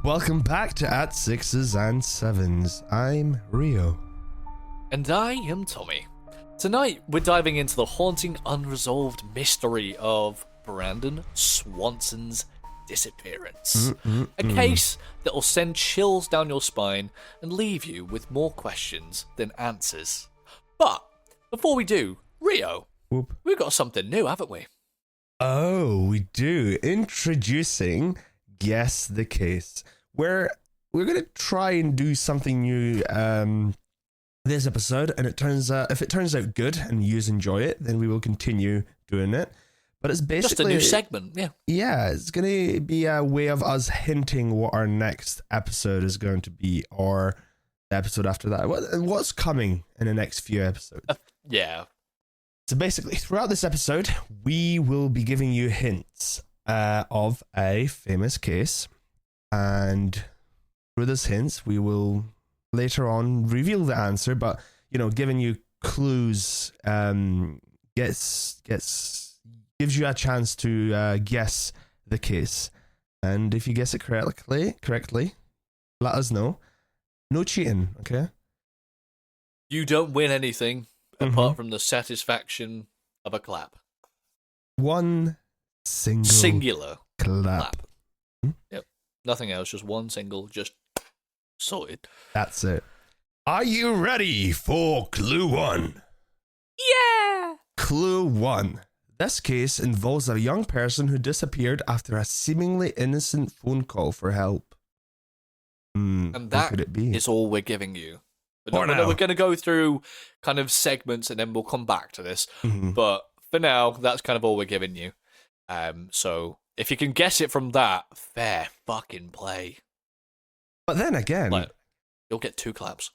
Welcome back to At Sixes and Sevens. I'm Rio. And I am Tommy. Tonight, we're diving into the haunting, unresolved mystery of Brandon Swanson's disappearance. A case that will send chills down your spine and leave you with more questions than answers. But, before we do, Rio, we've got something new, haven't we? Oh, we do. Introducing Guess the Case, where we're going to try and do something new this episode, and if it turns out good and you enjoy it, then we will continue doing it. But it's basically just a new segment, yeah. Yeah, it's going to be a way of us hinting what our next episode is going to be, or the episode after that. What's coming in the next few episodes. Yeah. So basically, throughout this episode, we will be giving you hints of a famous case, and through those hints, we will later on reveal the answer. But giving you clues gives you a chance to guess the case, and if you guess it correctly, let us know. No cheating, okay? You don't win anything apart from the satisfaction of a clap. One singular clap. Yep. Nothing else, just one single, just sorted. That's it. Are you ready for clue one? Yeah! Clue one. This case involves a young person who disappeared after a seemingly innocent phone call for help. And that could it be? Is all we're giving you. But We're going to go through kind of segments and then we'll come back to this. But for now, that's kind of all we're giving you. So if you can guess it from that, fair fucking play. But then again, you'll get 2 claps.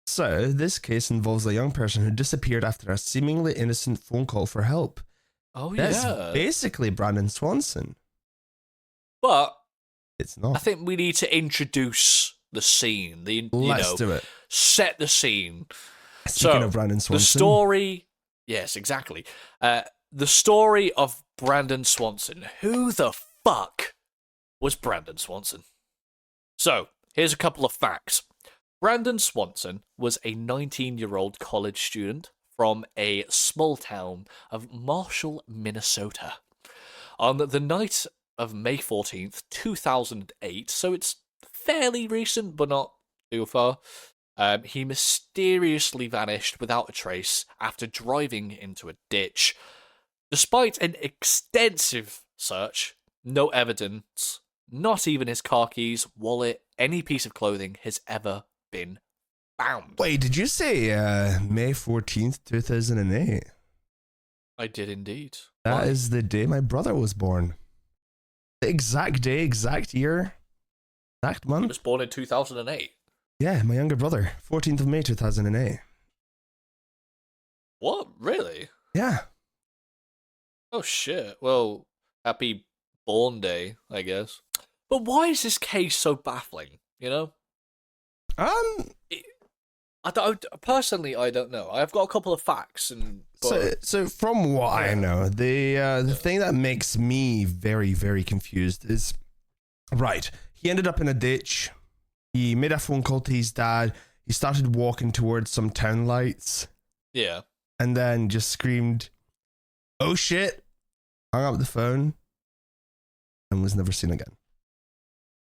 So this case involves a young person who disappeared after a seemingly innocent phone call for help. Oh, That's yeah. basically Brandon Swanson. But it's not. I think we need to introduce the scene. Let's do it. Set the scene. Speaking of Brandon Swanson. The story... Yes, exactly. The story of Brandon Swanson. Who the fuck was Brandon Swanson? So, here's a couple of facts. Brandon Swanson was a 19-year-old college student from a small town of Marshall, Minnesota. On the night of May 14th, 2008, so it's fairly recent, but not too far, he mysteriously vanished without a trace after driving into a ditch. Despite an extensive search, no evidence, not even his car keys, wallet, any piece of clothing has ever been found. Wait, did you say May 14th, 2008? I did indeed. That is the day my brother was born. The exact day, exact year, exact month. He was born in 2008. Yeah, my younger brother, 14th of May 2008. What? Really? Yeah. Oh shit. Well, happy born day, I guess. But why is this case so baffling, Personally, I don't know. I've got a couple of facts, so from what I know, the thing that makes me very, very confused is, right, he ended up in a ditch. He made a phone call to his dad. He started walking towards some town lights. Yeah. And then just screamed, "Oh shit!" Hung up the phone and was never seen again.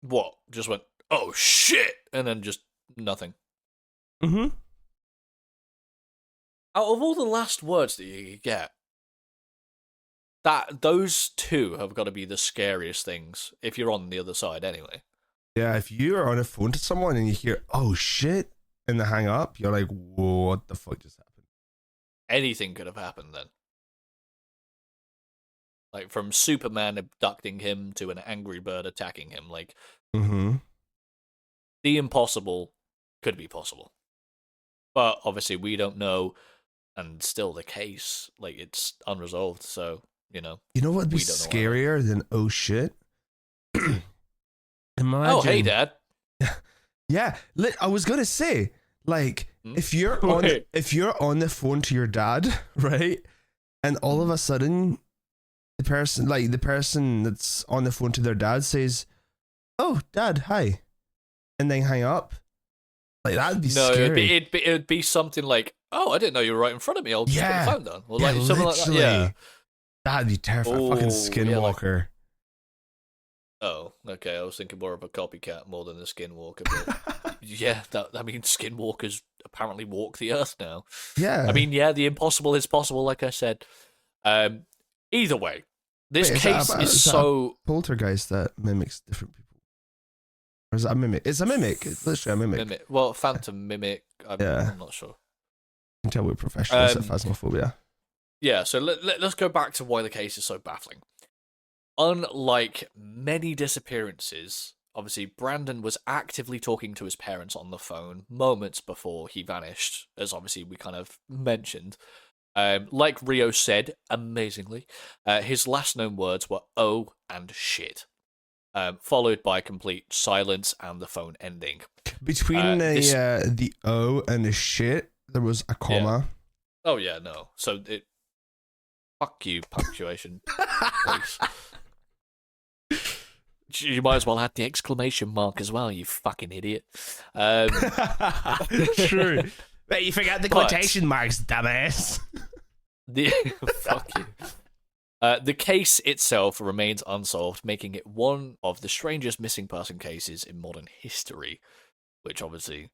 What? Just went, "Oh shit!" and then just nothing. Mm-hmm. Out of all the last words that you could get, those two have got to be the scariest things if you're on the other side anyway. Yeah, if you're on a phone to someone and you hear, "Oh shit," and they hang up, you're like, "Whoa, what the fuck just happened?" Anything could have happened then. Like from Superman abducting him to an angry bird attacking him. Like, the impossible could be possible. But obviously we don't know, and still the case, it's unresolved, so, You know what would be scarier than "oh shit"? Imagine, oh, hey, Dad. Yeah, I was gonna say, if you're on the phone to your dad, right, and all of a sudden the person that's on the phone to their dad says, "Oh, Dad, hi," and then hang up. Like that'd be No, scary. it'd be something like, "Oh, I didn't know you were right in front of me. I'll just put the phone down," or like something like that. Yeah, that'd be terrifying. Fucking Skinwalker. Oh, okay. I was thinking more of a copycat more than a skinwalker. But yeah, skinwalkers apparently walk the earth now. Yeah. I mean, yeah, the impossible is possible, like I said. Either way, this case is so poltergeist that mimics different people. Or is that a mimic? It's a mimic. It's literally a mimic. Well, phantom mimic. I'm not sure. You can tell we're professionals at Phasmophobia. Yeah, so let's go back to why the case is so baffling. Unlike many disappearances, obviously Brandon was actively talking to his parents on the phone moments before he vanished, as obviously we kind of mentioned. Like Rio said, amazingly, his last known words were "oh" and "shit," followed by complete silence and the phone ending. Between the "oh" and the "shit," there was a comma. Yeah. Oh yeah, no. So fuck you, punctuation. Please. You might as well add the exclamation mark as well, you fucking idiot. True. But you forgot the quotation marks, dumbass. Fuck you. The case itself remains unsolved, making it one of the strangest missing person cases in modern history, which obviously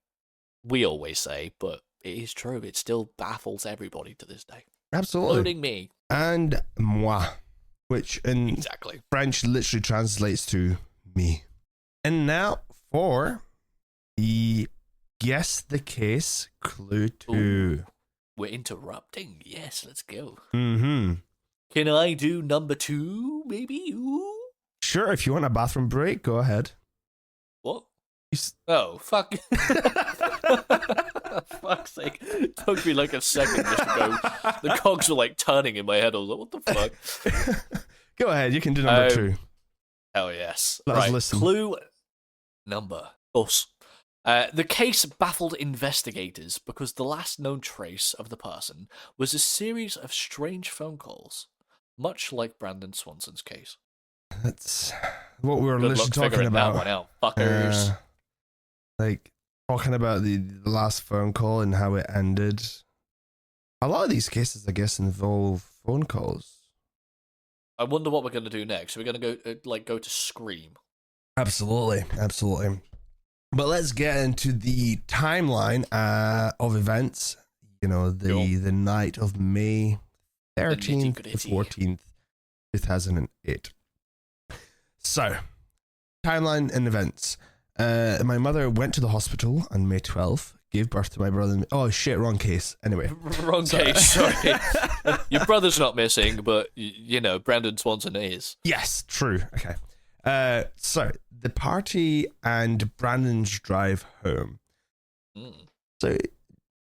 we always say, but it is true. It still baffles everybody to this day. Absolutely. Including me. And moi. Which in French literally translates to me. And now for the Guess the Case Clue 2. Ooh, we're interrupting. Yes, let's go. Mm-hmm. Can I do number 2, maybe? Ooh. Sure, if you want a bathroom break, go ahead. What? Oh, fuck. Fuck's sake. It took me like a second just to go. The cogs were like turning in my head. I was like, what the fuck? Go ahead, you can do number 2. Hell yes. Let us listen. Clue number us. The case baffled investigators because the last known trace of the person was a series of strange phone calls, much like Brandon Swanson's case. That's what we were literally talking about. That one out, fuckers. Like talking about the last phone call and how it ended. A lot of these cases, I guess, involve phone calls. I wonder what we're going to do next. We're going to go to Scream. Absolutely. But let's get into the timeline of events. You know, the night of May 13th to 14th, 2008. So, timeline and events. My mother went to the hospital on May 12th, gave birth to my brother. Oh shit, wrong case. Anyway. Wrong case, sorry. Your brother's not missing, but, you know, Brandon Swanson is. Yes, true. Okay. So, the party and Brandon's drive home. So,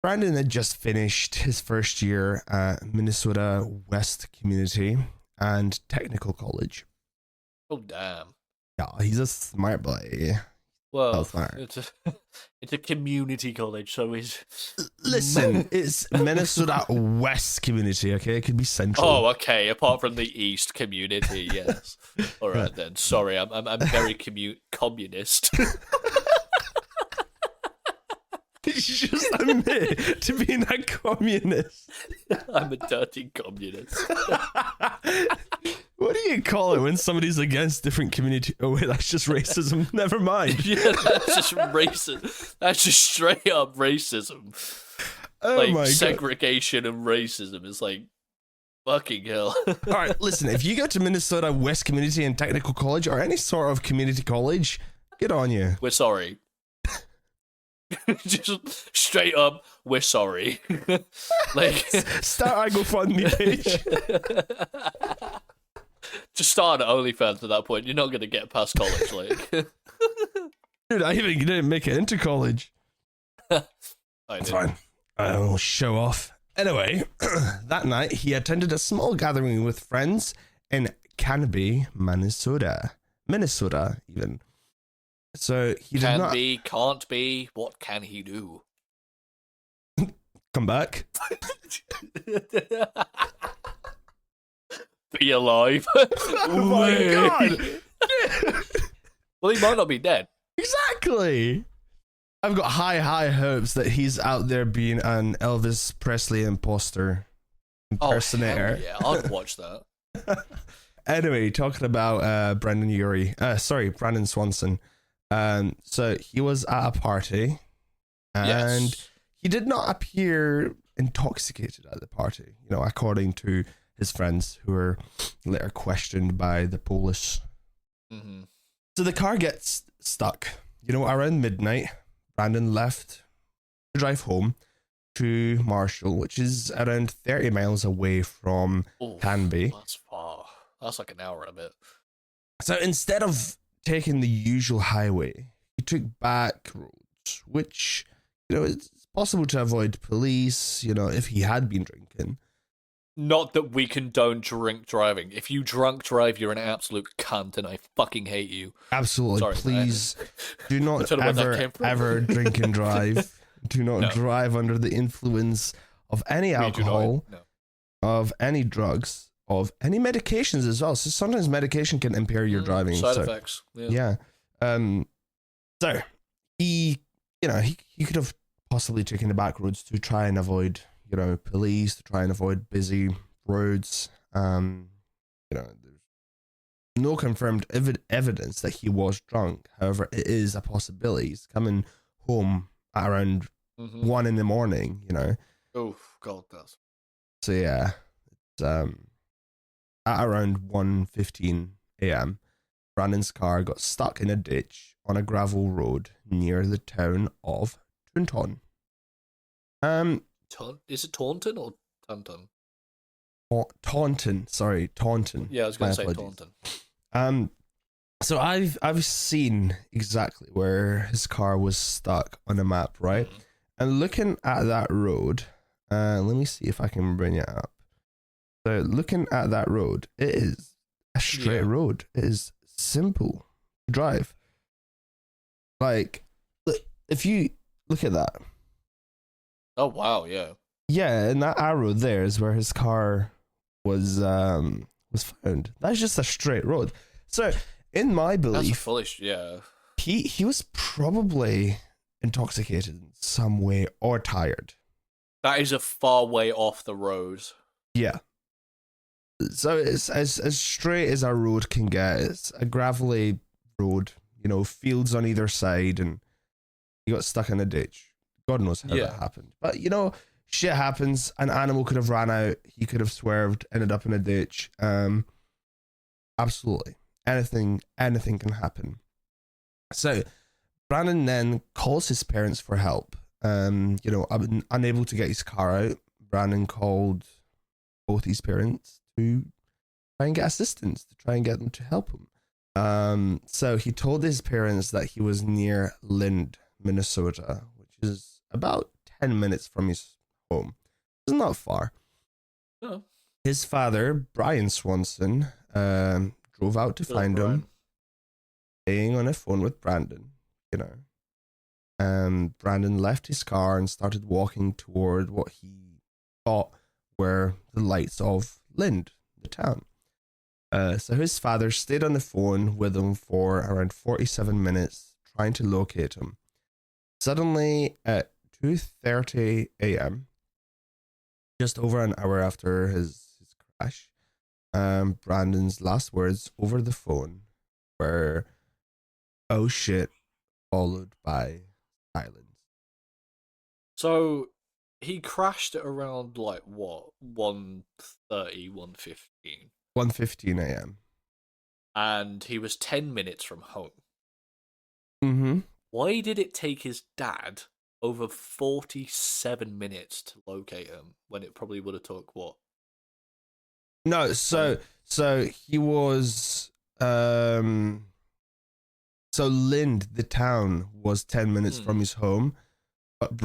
Brandon had just finished his first year at Minnesota West Community and Technical College. Oh, damn. Yeah, he's a smart boy. Well, it's a community college, so he's... Listen, it's Minnesota West Community, okay? It could be central. Oh, okay, apart from the East Community, yes. All right, then. Sorry, I'm very communist. Did you just admit to being a communist? I'm a dirty communist. What do you call it when somebody's against different community? Oh wait, that's just racism. Never mind. Yeah, that's just racism. That's just straight up racism. Oh like my segregation and racism is like fucking hell. All right, listen. If you go to Minnesota West Community and Technical College or any sort of community college, good on you. We're sorry. Just straight up, we're sorry. Like start a GoFundMe page. Just start an OnlyFans at that point. You're not going to get past college, like. Dude, I even didn't make it into college. That's fine. I will show off. Anyway, that night he attended a small gathering with friends in Canby, Minnesota. Minnesota, even. So he did not... can't be. What can he do? Come back. Be alive. Oh my god! Well, he might not be dead. Exactly. I've got high hopes that he's out there being an Elvis Presley impersonator. Oh, hell yeah, I'd watch that. Anyway, talking about Brandon Swanson. So he was at a party, and Yes. he did not appear intoxicated at the party. You know, according to his friends, who were later questioned by the police. Mm-hmm. So the car gets stuck. You know, around midnight, Brandon left to drive home to Marshall, which is around 30 miles away from Canby. That's far. That's like an hour and a bit. So instead of taking the usual highway, he took back roads, which, you know, it's possible to avoid police, you know, if he had been drinking. Not that we condone drink driving. If you drunk drive, you're an absolute cunt, and I fucking hate you. Absolutely. Sorry, please do not I don't know where that came from. ever drink and drive. Do not drive under the influence of any alcohol, of any drugs, of any medications as well. So sometimes medication can impair your driving. Side effects. Yeah. So he could have possibly taken the back roads to try and avoid, you know, police, to try and avoid busy roads. You know, there's no confirmed evidence that he was drunk. However, it is a possibility. He's coming home at around 1 a.m, you know. Oh, God, that's... So yeah, it's, at around 1:15 a.m, Brandon's car got stuck in a ditch on a gravel road near the town of Taunton. Is it Taunton or Taunton? Taunton, sorry, Taunton. Yeah, I was going to say apologies. Taunton. So I've seen exactly where his car was stuck on a map, right? And looking at that road, let me see if I can bring it up. So looking at that road, it is a straight road. It is simple to drive. Like, if you look at that. Oh, wow, yeah. Yeah, and that arrow there is where his car was found. That's just a straight road. So, in my belief, that's foolish. Yeah, he was probably intoxicated in some way or tired. That is a far way off the road. Yeah. So it's as straight as a road can get. It's a gravelly road, you know, fields on either side, and he got stuck in a ditch. God knows how that happened. But, you know, shit happens. An animal could have ran out. He could have swerved, ended up in a ditch. Absolutely. Anything can happen. So Brandon then calls his parents for help. You know, unable to get his car out, Brandon called both his parents to try and get assistance, to try and get them to help him. So he told his parents that he was near Lind, Minnesota, which is about 10 minutes from his home. It's not far. No. His father, Brian Swanson, drove out to find him, staying on a phone with Brandon, you know. Brandon left his car and started walking toward what he thought were the lights of Lind, the town. So his father stayed on the phone with him for around 47 minutes, trying to locate him. Suddenly, at 2:30 a.m., just over an hour after his crash, Brandon's last words over the phone were, "Oh shit," followed by silence. So he crashed at around like what, 1:30, 1:15? 1:15 a.m. And he was 10 minutes from home. Mm-hmm. Why did it take his dad over 47 minutes to locate him when it probably would have took what? No, so he was so Lind, the town, was 10 minutes from his home, but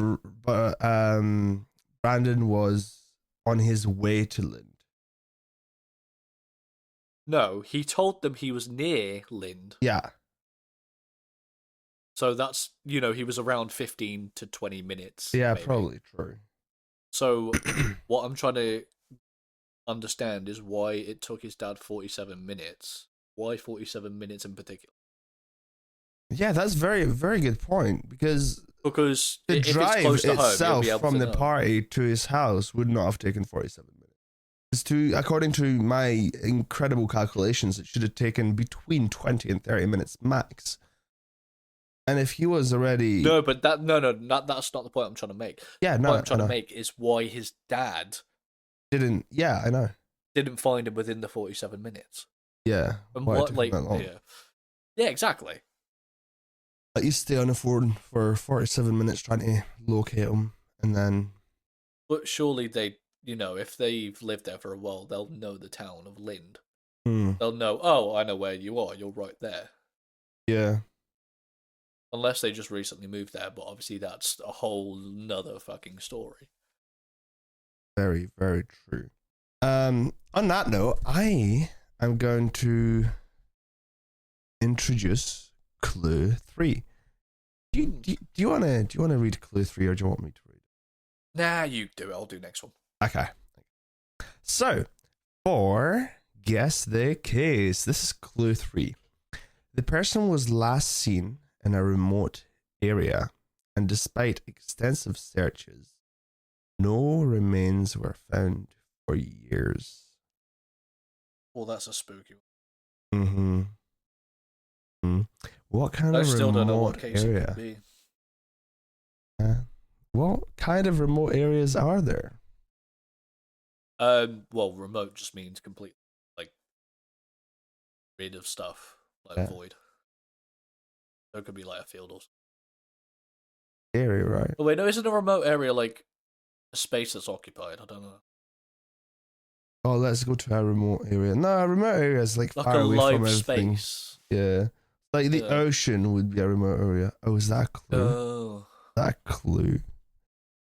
Brandon was on his way to Lind. No, he told them he was near Lind. Yeah. So that's, you know, he was around 15 to 20 minutes. Yeah, maybe. probably true. So what I'm trying to understand is why it took his dad 47 minutes. Why 47 minutes in particular? Yeah, that's very good point, because Because the if it's drive close to home, you'll itself be able from to the know. party to his house would not have taken 47 minutes. According to my incredible calculations, it should have taken between 20 and 30 minutes max. And if he was already... No, but that's not the point I'm trying to make. Yeah, The no, point I'm trying I to know. make is why his dad Didn't... Yeah, I know. didn't find him within the 47 minutes. Yeah. And Why it what, took him like, that long. yeah, exactly. Like, you stay on the phone for 47 minutes trying to locate him, and then... But surely they, if they've lived there for a while, they'll know the town of Lind. Hmm. They'll know, oh, I know where you are. You're right there. Yeah. Unless they just recently moved there, but obviously that's a whole nother fucking story. Very, very true. On that note, I am going to introduce clue 3. Do you wanna read clue 3, or do you want me to read it? Nah, you do it. I'll do next one. Okay. So, for guess the case, this is clue 3. The person was last seen in a remote area, and despite extensive searches, no remains were found for years. Well, that's a spooky Mm-hmm. What kind one. I of still don't know what remote case it area? could be. What kind of remote areas are there? Well, remote just means complete, like, rid of stuff, like Yeah. void. So it could be like a field or something. Area, right? Oh, wait, no, isn't a remote area like a space that's occupied? I don't know. Oh, let's go to a remote area. No, a remote area is like Like far a away from live everything. space. Yeah. Like the Yeah. ocean would be a remote area. Oh, is that a clue? Oh. That clue.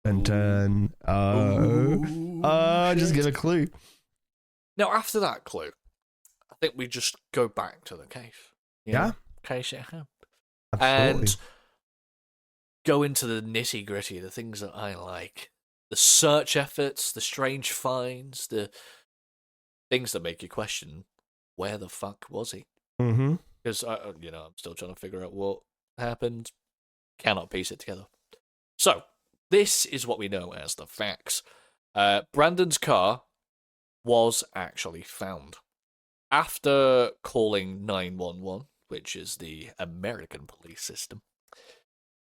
Ooh. Dun. Just give a clue. Now, after that clue, I think we just go back to the case. Yeah. Case it happened. Absolutely. And go into the nitty gritty, the things that I like. The search efforts, the strange finds, the things that make you question, where the fuck was he? Mm-hmm. Because, I'm still trying to figure out what happened. Cannot piece it together. So, this is what we know as the facts. Brandon's car was actually found. After calling 911, which is the American police system,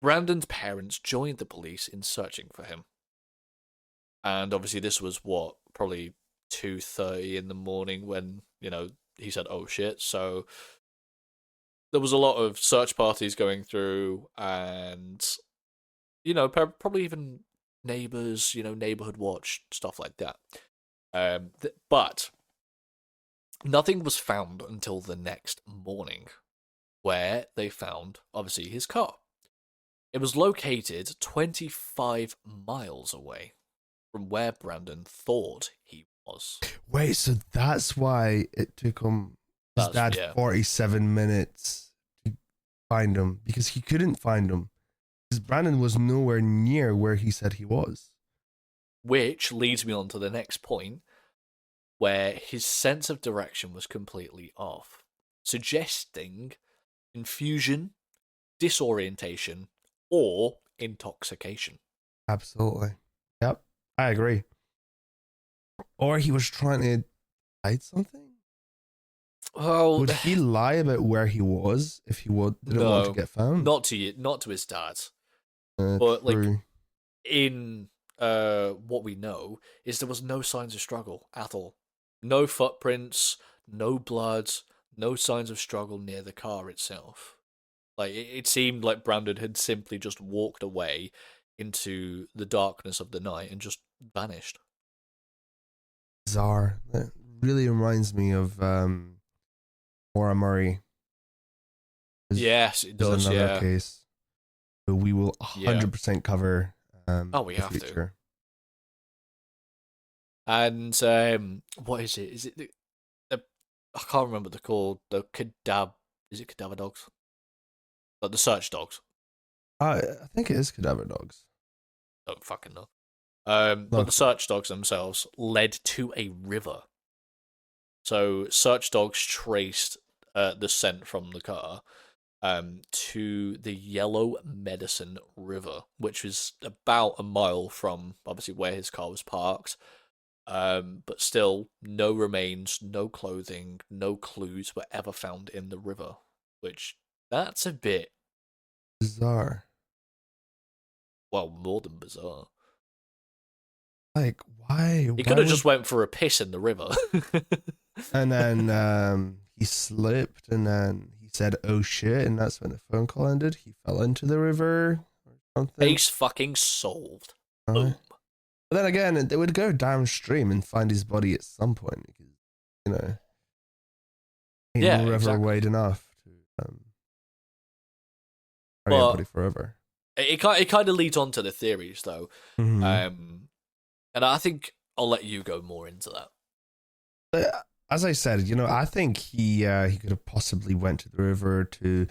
Brandon's parents joined the police in searching for him. And obviously this was, probably 2:30 in the morning when, he said, oh shit. So there was a lot of search parties going through, and, probably even neighbors, neighborhood watch, stuff like that. But nothing was found until the next morning, where they found, obviously, his car. It was located 25 miles away from where Brandon thought he was. Wait, so that's why it took his dad 47 minutes to find him, because he couldn't find him. Because Brandon was nowhere near where he said he was. Which leads me on to the next point, where his sense of direction was completely off, suggesting confusion, disorientation, or intoxication. Absolutely. Yep, I agree. Or he was trying to hide something? Oh, would he lie about where he was if he didn't want to get found? Not to his dad. But true. like in what we know is there was no signs of struggle at all. No footprints, no blood, no signs of struggle near the car itself. Like it seemed like Brandon had simply just walked away into the darkness of the night and just vanished. Bizarre. That really reminds me of Maura Murray. Yes, it does. Another case. So we will 100% cover. We have future. to. And what is it? Is it I can't remember what they're called. The is it cadaver dogs? Like the search dogs. I think it is cadaver dogs. Don't fucking know. But the search dogs themselves led to a river. So search dogs traced the scent from the car, to the Yellow Medicine River, which is about a mile from obviously where his car was parked. But still, no remains, no clothing, no clues were ever found in the river, which that's a bit Bizarre. well, more than bizarre. Like, why? He could have just went for a piss in the river. And then he slipped, and then he said, "Oh shit!" And that's when the phone call ended. He fell into the river or something. Case fucking solved. Right. Boom. But then again, they would go downstream and find his body at some point because, you know, ain't Yeah, no river exactly. wide enough to carry a body forever. It kind of leads on to the theories, though. Mhm. And I think I'll let you go more into that. But as I said, you know, I think he could have possibly went to the river to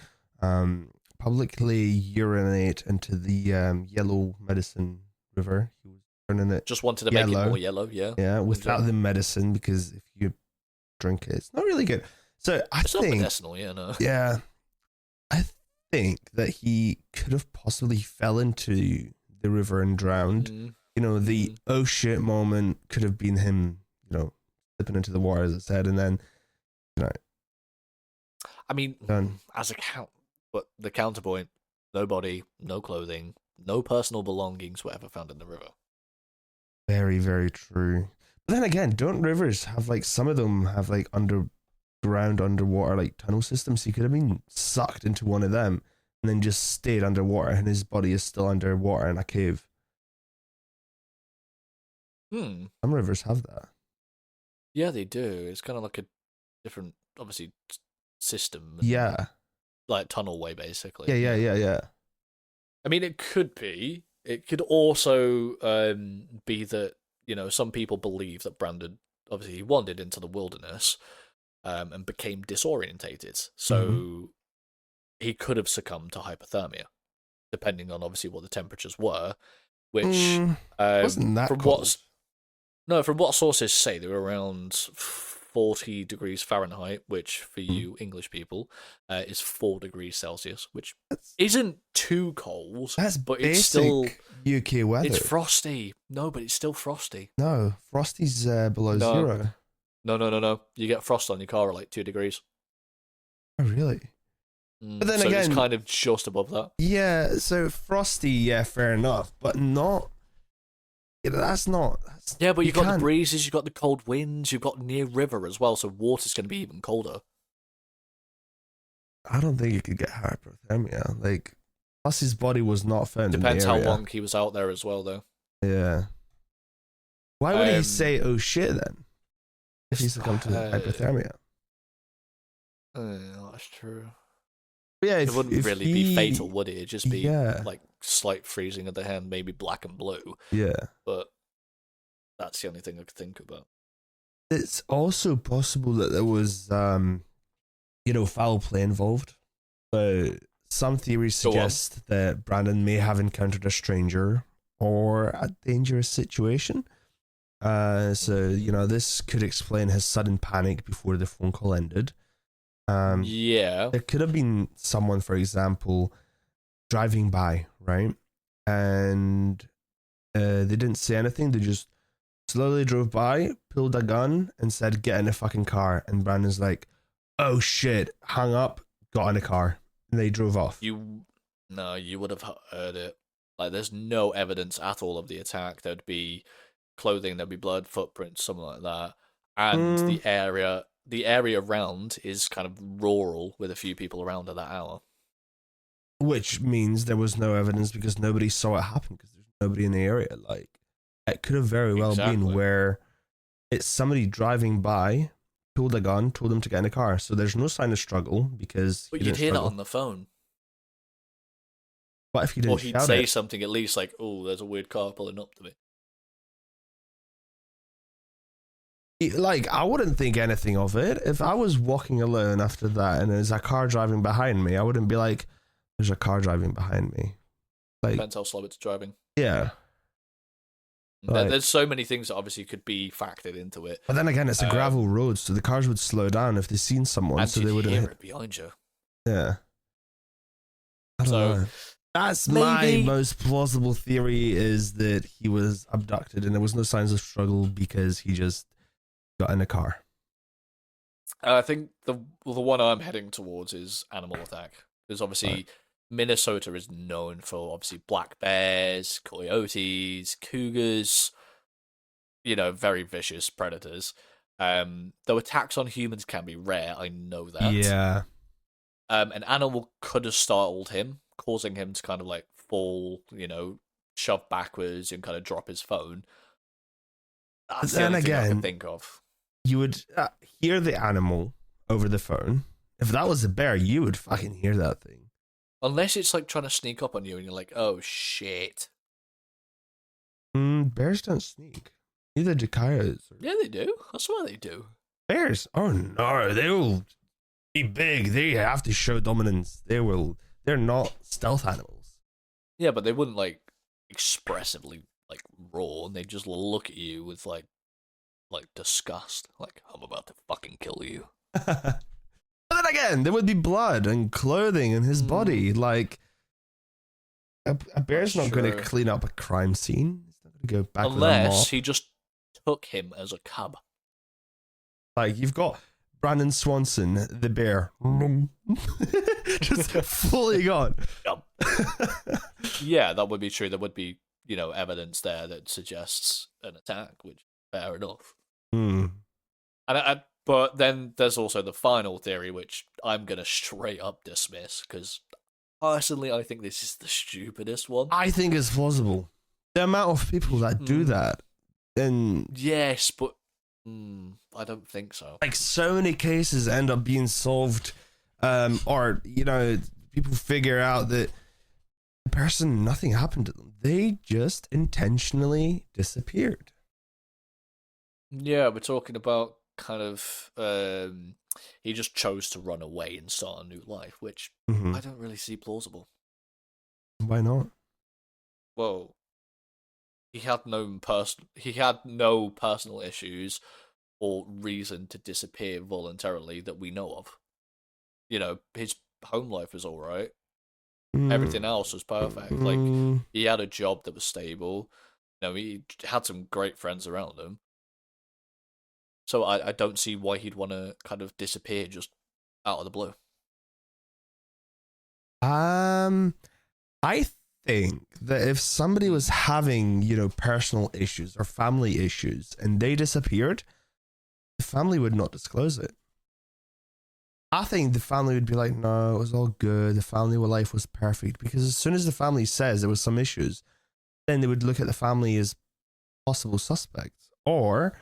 publicly urinate into the Yellow Medicine River. He was turning it Just wanted to make it more yellow, yeah. Yeah, without the medicine, because if you drink it, it's not really good. So It's not medicinal, yeah, no. Yeah, I think that he could have possibly fell into the river and drowned. You know, the oh shit moment could have been him, you know, slipping into the water, as I said, and then, you know. I mean, done. as but the counterpoint, no body, no clothing, no personal belongings were ever found in the river. Very, very true. But then again, don't rivers have, like, some of them have, like, underwater, like, tunnel systems? He could have been sucked into one of them and then just stayed underwater, and his body is still underwater in a cave. Some rivers have that. Yeah, they do. It's kind of like a different, obviously, system. Yeah. Like tunnel way, basically. Yeah. I mean, it could be. It could also be that, you know, some people believe that Brandon, obviously, he wandered into the wilderness and became disorientated. So he could have succumbed to hypothermia, depending on, obviously, what the temperatures were, which wasn't that cold. From what sources say, they were around 40 degrees Fahrenheit, which for you English people is 4 degrees Celsius, which isn't too cold. That's but basic it's still UK weather. It's frosty. No, but it's still frosty. No, frosty's below zero. No. You get frost on your car at like 2 degrees. Oh, really? But then so again, it's kind of just above that. Yeah, so frosty, yeah, fair enough, but not. That's not. Yeah, but you've got the breezes, you've got the cold winds, you've got near river as well, so water's going to be even colder. I don't think you could get hypothermia. Like, plus his body was not found. Depends in the area. how long he was out there as well, though. Yeah. Why would he say, "Oh shit"? Then, if he succumbed to hypothermia. That's true. But yeah, it wouldn't really be fatal, would it? It'd just be like slight freezing of the hand, maybe black and blue. Yeah. But that's the only thing I could think about. It's also possible that there was, foul play involved. So some theories suggest that Brandon may have encountered a stranger or a dangerous situation. So, this could explain his sudden panic before the phone call ended. There could have been someone, for example, driving by, right? And they didn't say anything. They just slowly drove by, pulled a gun, and said, "Get in the fucking car." And Brandon's like, "Oh shit," hung up, got in the car, and they drove off. You would have heard it. Like, there's no evidence at all of the attack. There'd be clothing, there'd be blood, footprints, something like that. And the area around is kind of rural with a few people around at that hour. Which means there was no evidence because nobody saw it happen because there's nobody in the area. Like, it could have very well been where it's somebody driving by, pulled a gun, told them to get in a car. So there's no sign of struggle because. But you'd hear that on the phone. What if you didn't shout it? Or he'd say something at least like, "Oh, there's a weird car pulling up to me." Like, I wouldn't think anything of it. If I was walking alone after that and there's a car driving behind me, I wouldn't be like, "There's a car driving behind me." Like, depends how slow it's driving. Yeah. There's so many things that obviously could be factored into it. But then again, it's a gravel road, so the cars would slow down if they seen someone, and so they wouldn't hear it behind you. Yeah. I don't So know. That's my maybe most plausible theory, is that he was abducted and there was no signs of struggle because he just got in a car. I think the one I'm heading towards is animal attack, because obviously Right. Minnesota is known for obviously black bears, coyotes, cougars, very vicious predators. Though attacks on humans can be rare, I know that. Yeah. An animal could have startled him, causing him to kind of like fall, shove backwards and kind of drop his phone. But That's the then only thing I can again, think of. you would hear the animal over the phone. If that was a bear, you would fucking hear that thing. Unless it's like trying to sneak up on you and you're like, oh shit. Bears don't sneak. Neither do coyotes. Yeah, they do. I swear they do. Bears? Oh no, they will be big. They have to show dominance. They're not stealth animals. Yeah, but they wouldn't like expressively like roar, and they just look at you with like disgust. Like, I'm about to fucking kill you. But then again, there would be blood and clothing in his body. Like, a bear's That's not going to true. clean up a crime scene. It's not going to go back with a Unless mop. he just took him as a cub. Like, you've got Brandon Swanson, the bear, just fully gone. Yep. Yeah, that would be true. There would be, evidence there that suggests an attack, which fair enough. Hmm. But then there's also the final theory, which I'm gonna straight up dismiss because personally, I think this is the stupidest one. I think it's plausible. The amount of people that do that, and Yes, but I don't think so. like so many cases end up being solved, or people figure out that the person, nothing happened to them. They just intentionally disappeared. Yeah, we're talking about kind of he just chose to run away and start a new life, which I don't really see plausible. Why not? Well, he had no personal issues or reason to disappear voluntarily that we know of. His home life was all right. Everything else was perfect. Like, he had a job that was stable. He had some great friends around him. So I don't see why he'd want to kind of disappear just out of the blue. I think that if somebody was having, personal issues or family issues and they disappeared, the family would not disclose it. I think the family would be like, no, it was all good. The family life was perfect. Because as soon as the family says there was some issues, then they would look at the family as possible suspects. Or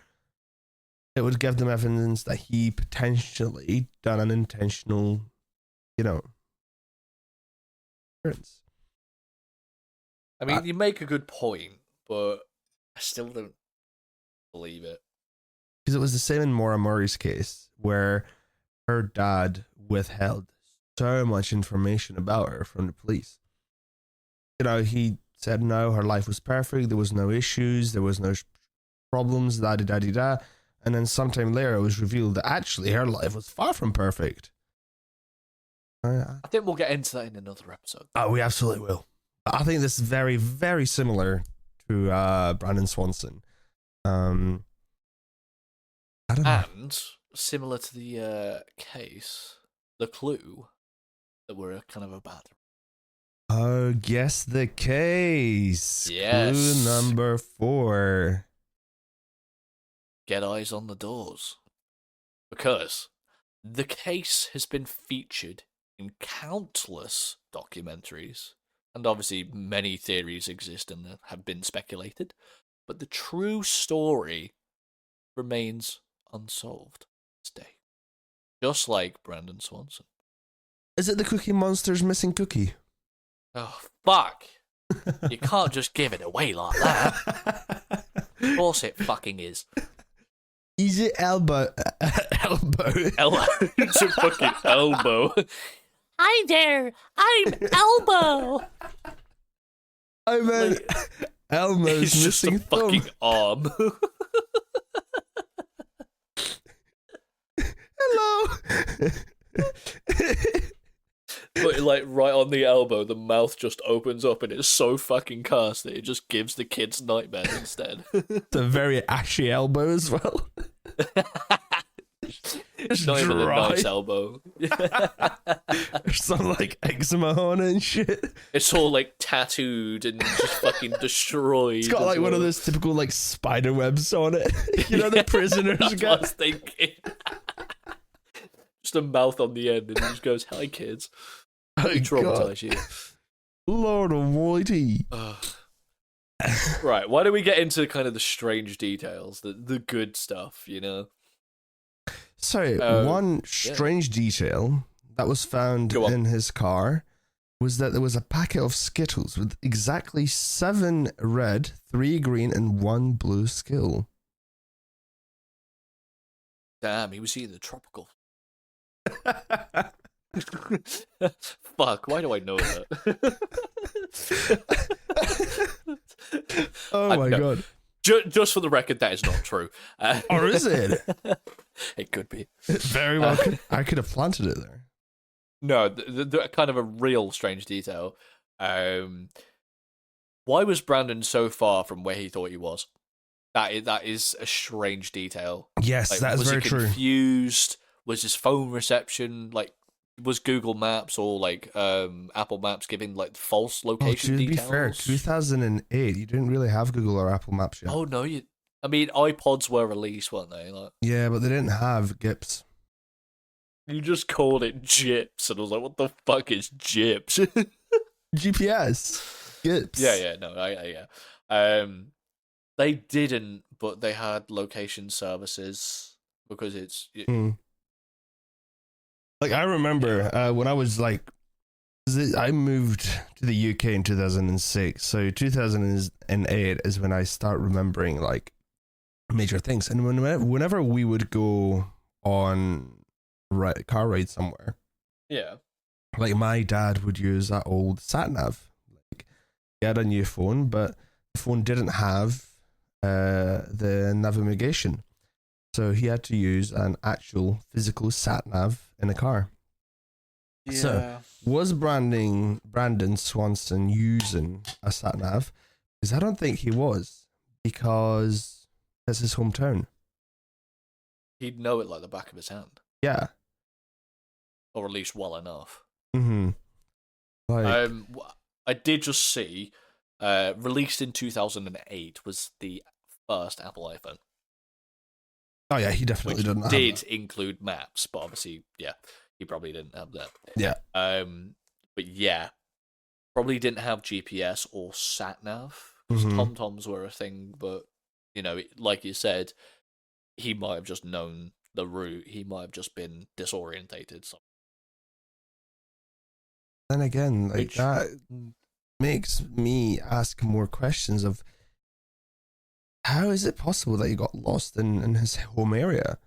it would give them evidence that he potentially done an intentional, disappearance. I mean, you make a good point, but I still don't believe it. Because it was the same in Maura Murray's case, where her dad withheld so much information about her from the police. He said no, her life was perfect, there was no issues, there was no problems, da-da-da-da-da. And then sometime later it was revealed that actually her life was far from perfect. I think we'll get into that in another episode. Oh, we absolutely will. I think this is very, very similar to Brandon Swanson. I don't know. And similar to the case, the clue that we're kind of about to. Oh, guess the case. Yes. Clue number 4. Get eyes on the doors. Because the case has been featured in countless documentaries, and obviously many theories exist and have been speculated, but the true story remains unsolved today. Just like Brandon Swanson. Is it the Cookie Monster's missing cookie? Oh, fuck! You can't just give it away like that. Of course it fucking is. Is it elbow? It's a fucking elbow. Hi there, I'm Elbow. I meant Elmo's It's just a missing thumb. fucking arm. Hello. But like right on the elbow, the mouth just opens up and it's so fucking cursed that it just gives the kids nightmares instead. It's a very ashy elbow as well. It's not even a nice elbow. There's some like eczema on it and shit. It's all like tattooed and just fucking destroyed. It's got like one of those typical like spider webs on it. You know, the prisoners That's get. what I was thinking. Just a mouth on the end and he just goes, "Hi kids." Oh, Traumatize you. Lord almighty. Right, why don't we get into kind of the strange details, the good stuff, you know? So, one strange detail that was found in his car was that there was a packet of Skittles with exactly 7 red, 3 green, and 1 blue Skittle. Damn, he was eating the tropical. Fuck, why do I know that? Oh my god. Just for the record, that is not true. Or is it? It could be. Very well. I could have planted it there. No, the kind of a real strange detail. Why was Brandon so far from where he thought he was? That is a strange detail. Yes, like, that is very true. Was he confused? Was his phone reception like? Was Google Maps or like Apple Maps giving like false location details? To be fair, 2008, you didn't really have Google or Apple Maps yet. Oh no, I mean iPods were released, weren't they? Like, yeah, but they didn't have GIPs. You just called it GIPs, and I was like, "What the fuck is GIPs?" GPS, GIPs. Yeah, no, yeah. They didn't, but they had location services because it's. Like, I remember when I was like, I moved to the UK in 2006, so 2008 is when I start remembering like major things. And whenever we would go on car ride somewhere, yeah, like my dad would use that old sat nav. Like, he had a new phone, but the phone didn't have the navigation. So he had to use an actual physical sat nav in a car. Yeah. So was Brandon Swanson using a sat nav? Because I don't think he was, because that's his hometown. He'd know it like the back of his hand. Yeah. Or at least well enough. Mm-hmm. Like, I did just see, released in 2008 was the first Apple iPhone. Oh yeah, he definitely didn't have did that. Include maps, but obviously, yeah, he probably didn't have that. Yeah. But yeah, probably didn't have GPS or sat nav. Because TomToms were a thing, but you know, like you said, he might have just known the route. He might have just been disorientated. So. Then again, like that makes me ask more questions of. How is it possible that you got lost in his home area?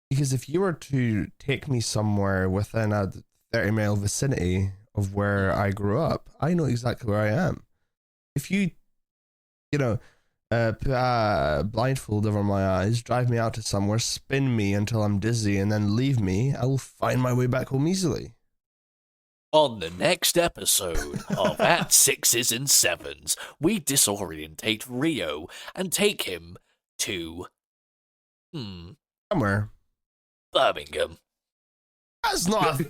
Because if you were to take me somewhere within a 30-mile vicinity of where I grew up, I know exactly where I am. If you put a blindfold over my eyes, drive me out to somewhere, spin me until I'm dizzy, and then leave me, I will find my way back home easily. On the next episode of At Sixes and Sevens, we disorientate Rio and take him to somewhere. Birmingham. That's not.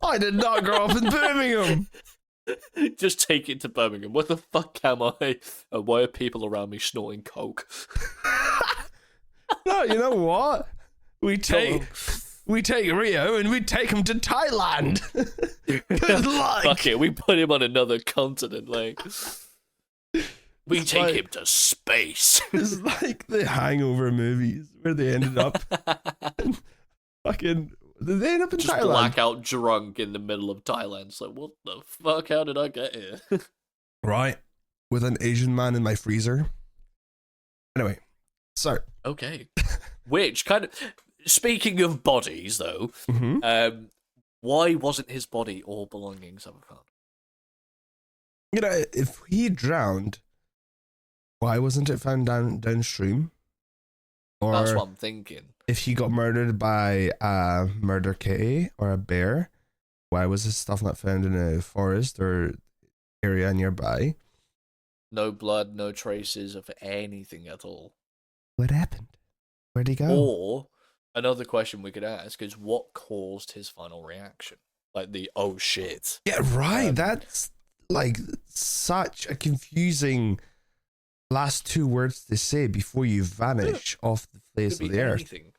I did not grow up in Birmingham. Just take it to Birmingham. What the fuck am I? And why are people around me snorting coke? No, you know what? We take Rio and we take him to Thailand. Good luck. Fuck it, we put him on another continent, like. We take him to space. It's like the Hangover movies where they ended up fucking. Did they end up in just Thailand? Blackout drunk in the middle of Thailand. It's like, what the fuck? How did I get here? Right. With an Asian man in my freezer. Anyway, so. Okay. Which kind of. Speaking of bodies, though, why wasn't his body or belongings ever found? You know, if he drowned, why wasn't it found downstream? Or that's what I'm thinking. If he got murdered by a murder kitty or a bear, Why was this stuff not found in a forest or area nearby? No blood, no traces of anything at all. What happened? Where'd he go? Or another question we could ask is what caused his final reaction? Like the oh shit. Yeah, right. That's like such a confusing last two words to say before you vanish off the face Could of be the anything. earth.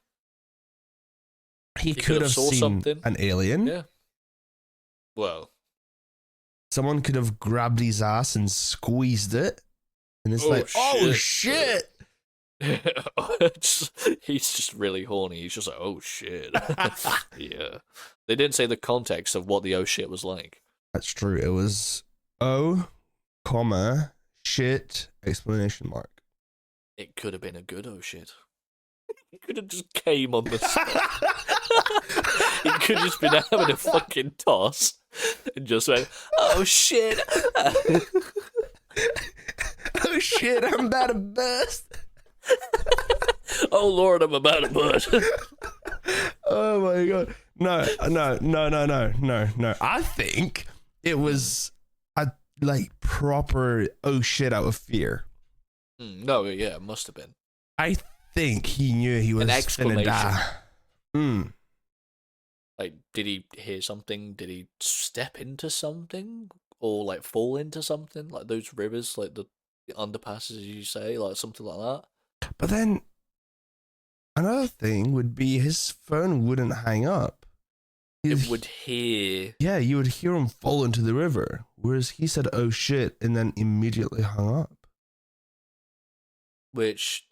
He could could have have saw seen something. an alien. Yeah. Well, Someone could have grabbed his ass and squeezed it. And it's Oh, like, oh shit. shit. he's just really horny. He's just like, oh shit. Yeah. They didn't say the context of what the oh shit was like. That's true. It was oh, comma, shit, exclamation mark. It could have been a good oh shit. He could have just came on the spot. He could have just been having a fucking toss and just went, oh shit. Oh shit, I'm about to bust. Oh Lord, I'm about to bust. Oh my god. No. I think it was a like proper oh shit out of fear. No, yeah, it must have been. I think he knew he was An gonna exclamation. die. Like, did he hear something? Did he step into something? Or, like, fall into something? Like those rivers, like the underpasses, as you say? Like, something like that? But then another thing would be his phone wouldn't hang up. It would hear... Yeah, you would hear him fall into the river. Whereas he said, oh shit, and then immediately hung up. Which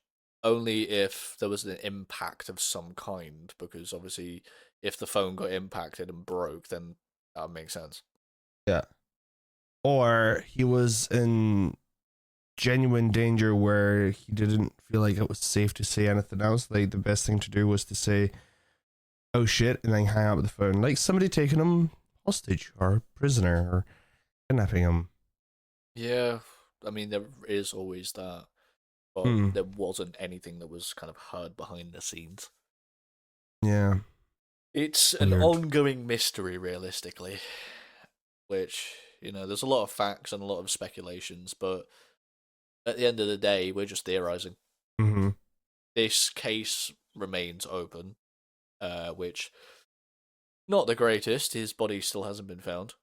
only if there was an impact of some kind, because obviously if the phone got impacted and broke, then that would make sense. Yeah. Or he was in genuine danger where he didn't feel like it was safe to say anything else. Like the best thing to do was to say, oh shit, and then hang up the phone. Like somebody taking him hostage or prisoner or kidnapping him. Yeah, I mean, there is always that. But there wasn't anything that was kind of heard behind the scenes. Yeah. It's an ongoing mystery, realistically. Which, you know, there's a lot of facts and a lot of speculations, but at the end of the day, we're just theorizing. Mm-hmm. This case remains open, which, not the greatest. His body still hasn't been found.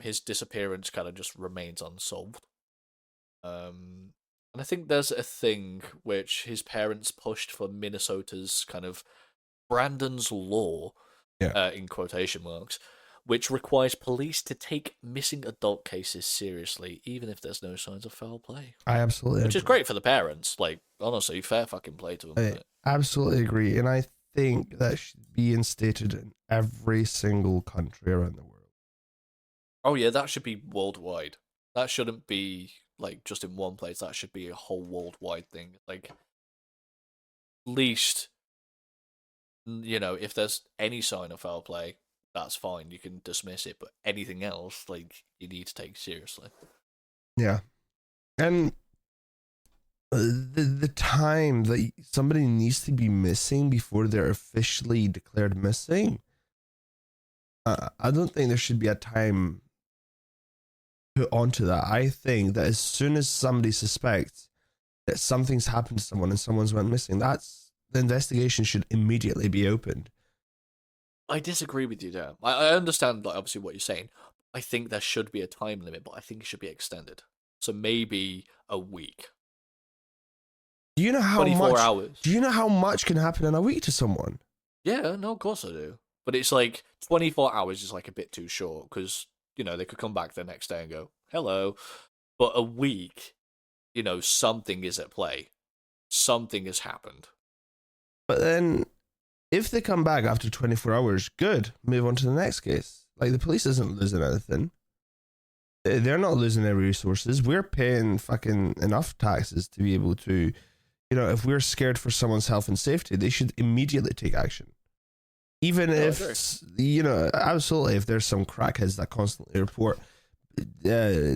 His disappearance kind of just remains unsolved. And I think there's a thing which his parents pushed for Minnesota's kind of Brandon's Law, in quotation marks, which requires police to take missing adult cases seriously, even if there's no signs of foul play. I absolutely Which is great for the parents. Like, honestly, fair fucking play to them. I absolutely agree. And I think that should be instated in every single country around the world. Oh, yeah, that should be worldwide. That shouldn't be, like, just in one place. That should be a whole worldwide thing. Like, at least, you know, if there's any sign of foul play, that's fine. You can dismiss it. But anything else, like, you need to take seriously. Yeah. And the time that somebody needs to be missing before they're officially declared missing, I don't think there should be a time put onto that. I think that as soon as somebody suspects that something's happened to someone and someone's went missing, that's the investigation should immediately be opened. I disagree with you there. I understand, like, obviously what you're saying. I think there should be a time limit, but I think it should be extended. So maybe a week. Do you know how 24 much? hours. Do you know how much can happen in a week to someone? Yeah, no, of course I do. But it's like 24 hours is like a bit too short because, you know, they could come back the next day and go, hello. But a week, you know, something is at play. Something has happened. But then, if they come back after 24 hours, good. Move on to the next case. Like, the police isn't losing anything. They're not losing their resources. We're paying fucking enough taxes to be able to, you know, if we're scared for someone's health and safety, they should immediately take action. Even if, you know, absolutely, if there's some crackheads that constantly report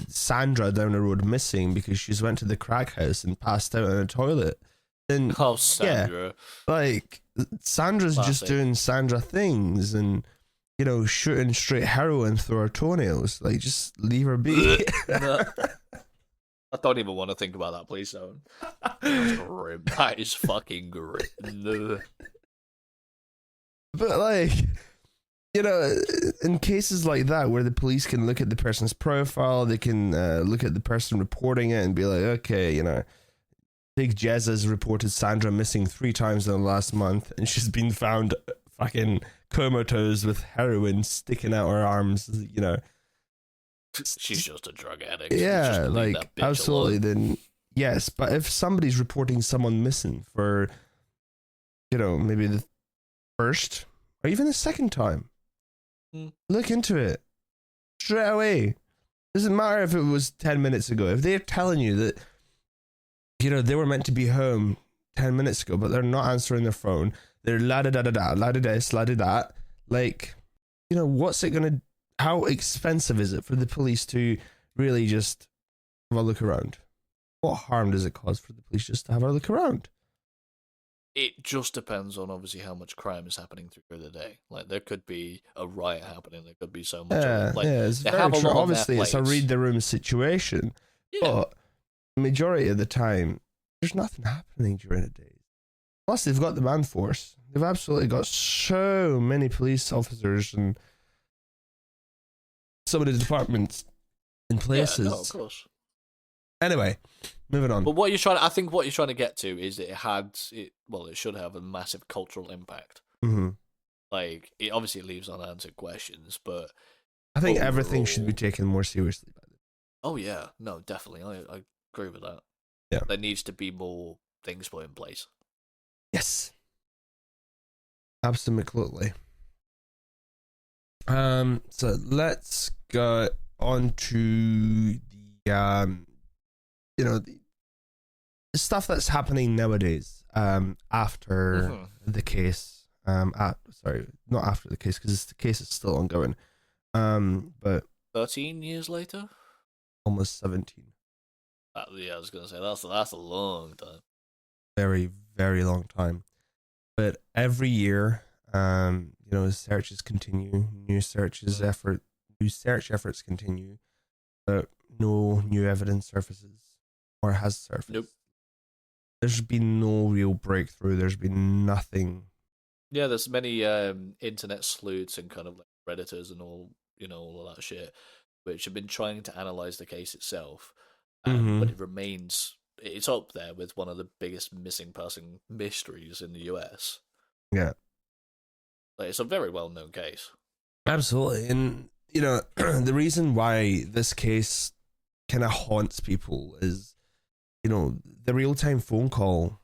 Sandra down the road missing because she's went to the crack house and passed out in a toilet, then, Sandra. yeah, like, Sandra's Classic. just doing Sandra things, and, shooting straight heroin through her toenails. Like, just leave her be. No. I don't even want to think about that, please don't. That's grim. That is fucking grim. No. But, like, in cases like that where the police can look at the person's profile, they can look at the person reporting it and be like, okay, Big Jez has reported Sandra missing 3 times in the last month, and she's been found fucking comatose with heroin sticking out her arms, She's just a drug addict. Yeah, like, absolutely. Then, yes, but if somebody's reporting someone missing for, maybe the first or even the second time, look into it straight away. Doesn't matter if it was 10 minutes ago. If they're telling you that, they were meant to be home 10 minutes ago, but they're not answering their phone, they're la-da-da-da-da, la-da-this, la-da-that, like, what's it going to, how expensive is it for the police to really just have a look around? What harm does it cause for the police just to have a look around? It just depends on, obviously, how much crime is happening through the day. Like, there could be a riot happening, there could be so much of it. Like, it's very true. Obviously, it's a read the room situation, but the majority of the time, there's nothing happening during the day. Plus, they've got the man force. They've absolutely got so many police officers and some of the departments in places. Yeah, no, of course. Anyway, moving on. But I think what you're trying to get to is that it should have a massive cultural impact. Mm-hmm. Like, it obviously leaves unanswered questions, but I think everything should be taken more seriously by them. Oh yeah, no, definitely. I agree with that. Yeah, there needs to be more things put in place. Yes, absolutely. So let's go on to the the stuff that's happening nowadays. After the case. Sorry, not after the case, because the case is still ongoing. But 13 years later, almost 17. Yeah, I was gonna say that's a long time. Very, very long time. But every year, searches continue, new search efforts continue, but no new evidence surfaces or has surfaced. Nope. There's been no real breakthrough. There's been nothing. Yeah, there's many internet sleuths and kind of like Redditors and all of that shit, which have been trying to analyze the case itself, but it's up there with one of the biggest missing person mysteries in the US. Yeah. Like, it's a very well-known case. Absolutely. And, the reason why this case kind of haunts people is, the real-time phone call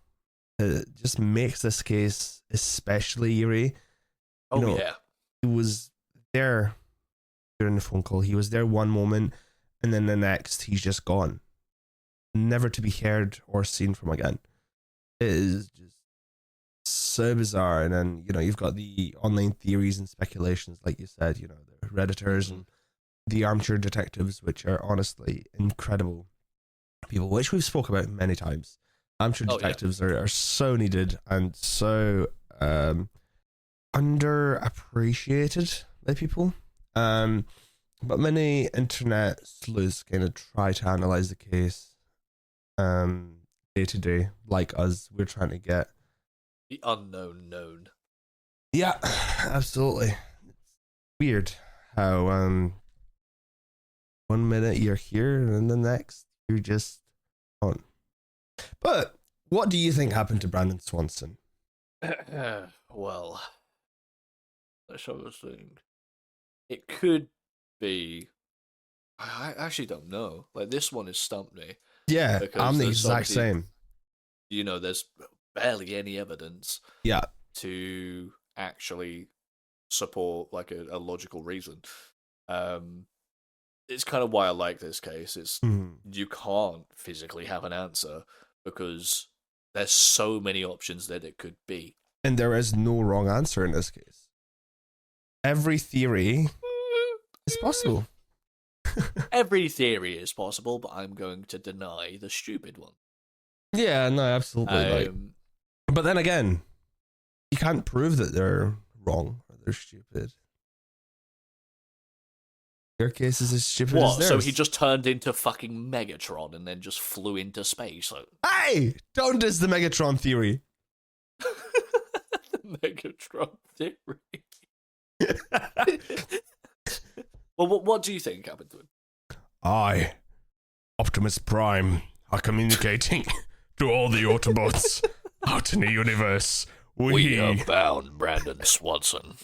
just makes this case especially eerie. Yeah. He was there during the phone call. He was there one moment, and then the next, he's just gone. Never to be heard or seen from again. It is just so bizarre. And then, you've got the online theories and speculations, like you said, the Redditors and the armchair detectives, which are honestly incredible people, which we've spoke about many times. Armchair detectives are so needed and so underappreciated by people. But many internet sleuths kind of try to analyze the case day to day, like us. We're trying to get the unknown known. Yeah, absolutely. It's weird how 1 minute you're here and the next you're just on. But what do you think happened to Brandon Swanson? Well, let's have a think. It could be. I actually don't know. Like, this one has stumped me. Yeah, I'm the exact same. There's barely any evidence. Yeah. To actually support like a logical reason. It's kind of why I like this case. It's you can't physically have an answer because there's so many options that it could be. And there is no wrong answer in this case. Every theory is possible. Every theory is possible, but I'm going to deny the stupid one. Yeah, no, absolutely. But then again, you can't prove that they're wrong or they're stupid. Your case is as stupid as What? theirs. So he just turned into fucking Megatron and then just flew into space? Like... Hey! Don't diss the Megatron theory. The Megatron theory. Well, what do you think happened to him? I, Optimus Prime, are communicating to all the Autobots out in the universe. We have found Brandon Swanson.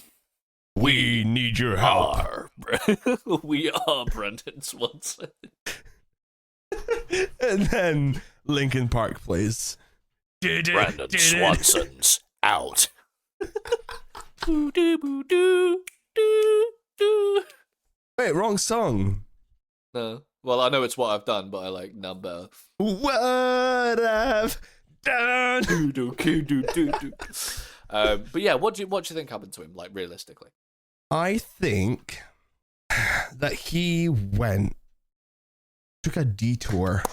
We need your help. We are Brandon Swanson. And then Linkin Park plays. Brandon Swanson's out. Wait, wrong song. No. Well, I know it's what I've done, but I like number. What I've done. But yeah, what do you think happened to him? Like realistically, I think that he took a detour.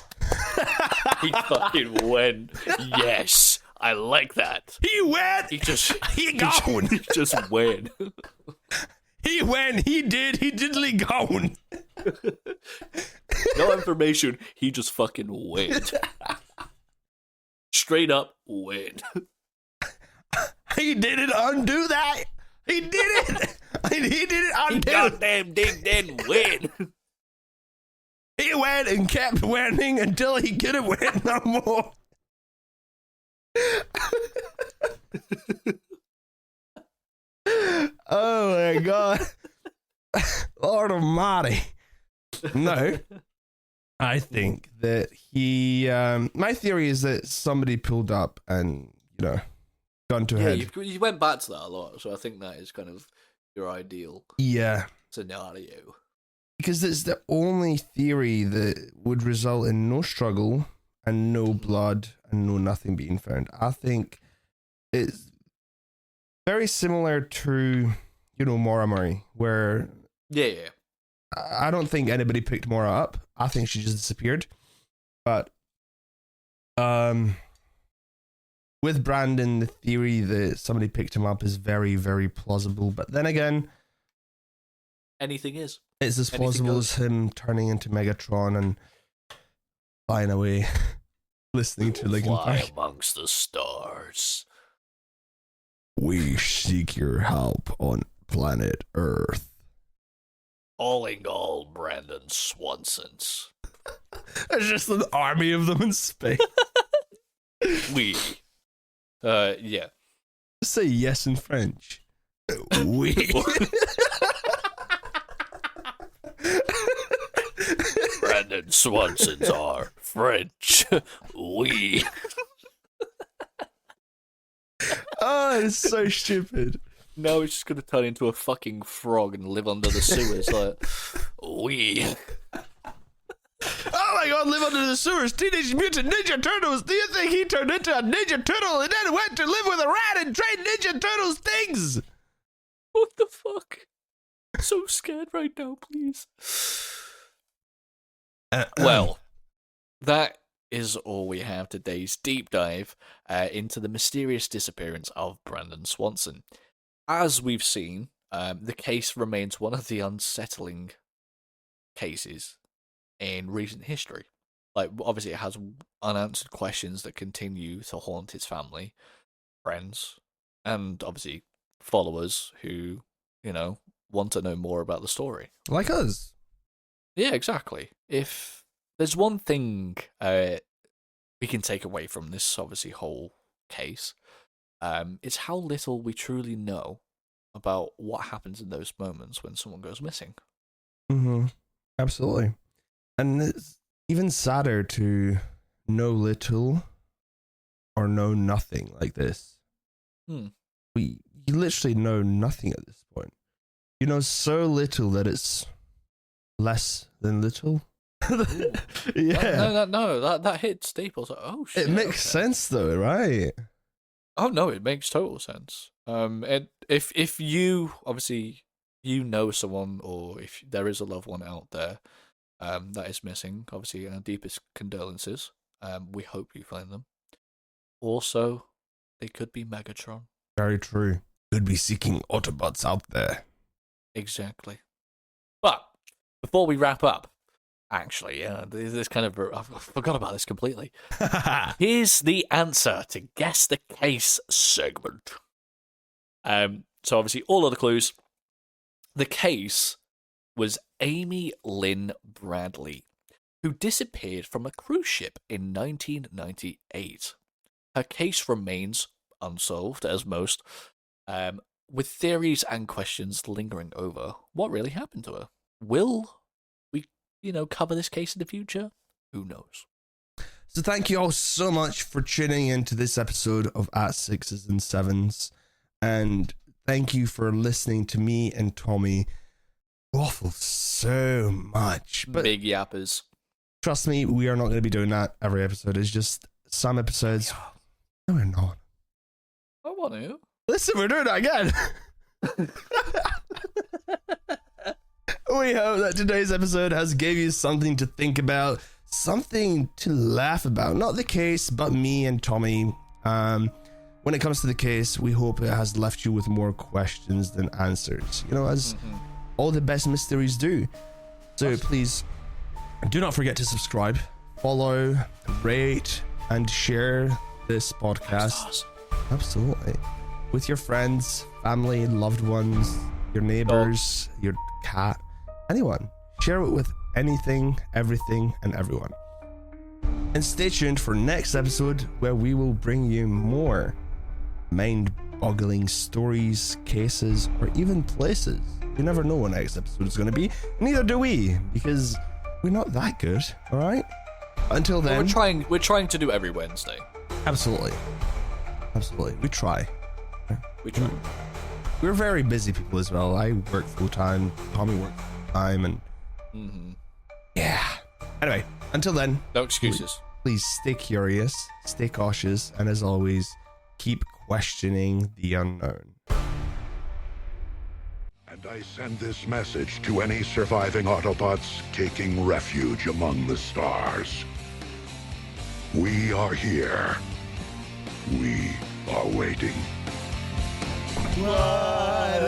he fucking went. Yes, I like that. He went. He just gone. He just went. He went. He did. He diddly gone. No information. He just fucking went. Straight up went. He didn't undo that. He did it. He did it undo. He goddamn didn't win. He went and kept winning until he couldn't win no more. Oh my god. Lord almighty. No. I think that he my theory is that somebody pulled up and, gone to head. You went back to that a lot, so I think that is kind of your ideal scenario. Because it's the only theory that would result in no struggle and no blood and no nothing being found. I think it's very similar to, Maura Murray, where Yeah. I don't think anybody picked Maura up. I think she just disappeared. But with Brandon, the theory that somebody picked him up is very, very plausible. But then again, anything is. It's as plausible as him turning into Megatron and flying away, listening to Linkin Park. Fly amongst the stars. We seek your help on planet Earth. Calling all Brandon Swansons. There's just an army of them in space. Yeah. Say yes in French. We. Brandon Swansons are French. We. Oh, it's so stupid. No, it's just going to turn into a fucking frog and live under the sewers. Like, we. Oh my god, live under the sewers. Teenage Mutant Ninja Turtles. Do you think he turned into a Ninja Turtle and then went to live with a rat and trade Ninja Turtles things? What the fuck? I'm so scared right now, please. Well, that is all we have today's deep dive into the mysterious disappearance of Brandon Swanson. As we've seen, the case remains one of the unsettling cases in recent history. Like, obviously, it has unanswered questions that continue to haunt his family, friends, and obviously followers who, want to know more about the story. Like us. Yeah, exactly. If there's one thing we can take away from this, obviously, whole case, it's how little we truly know about what happens in those moments when someone goes missing. Mm-hmm. Absolutely. And it's even sadder to know little or know nothing like this. You literally know nothing at this point. You know so little that it's less than little. Yeah. No, that hits deep. I was like, oh shit. It makes sense though, right? Oh no, it makes total sense. If you obviously know someone, or if there is a loved one out there that is missing, obviously our deepest condolences. We hope you find them. Also, they could be Megatron. Very true. Could be seeking Autobots out there. Exactly. But before we wrap up, actually, this kind of I forgot about this completely. Here's the answer to Guess the Case segment. So obviously, all of the clues. The case was Amy Lynn Bradley, who disappeared from a cruise ship in 1998. Her case remains unsolved, as most, with theories and questions lingering over what really happened to her. Will we, cover this case in the future? Who knows? So thank you all so much for tuning into this episode of At Sixes and Sevens. And thank you for listening to me and Tommy waffle so much. But big yappers. Trust me, we are not going to be doing that every episode. It's just some episodes. No, we're not. I want to. Listen, we're doing that again. We hope that today's episode has gave you something to think about, something to laugh about. Not the case, but me and Tommy. When it comes to the case, we hope it has left you with more questions than answers. As all the best mysteries do. So please, do not forget to subscribe, follow, rate, and share this podcast. Absolutely. With your friends, family, loved ones, your neighbors, your cat, anyone. Share it with anything, everything, and everyone. And stay tuned for next episode where we will bring you more mind-boggling stories, cases, or even places. You never know what next episode is going to be. Neither do we, because we're not that good, all right? Until then, we're trying to do every Wednesday. Absolutely. We try. We're very busy people as well. I work full-time, Tommy works full-time, and yeah. Anyway, until then, no excuses. Please stay curious, stay cautious, and as always, keep questioning the unknown. And I send this message to any surviving Autobots taking refuge among the stars. We are here. We are waiting. What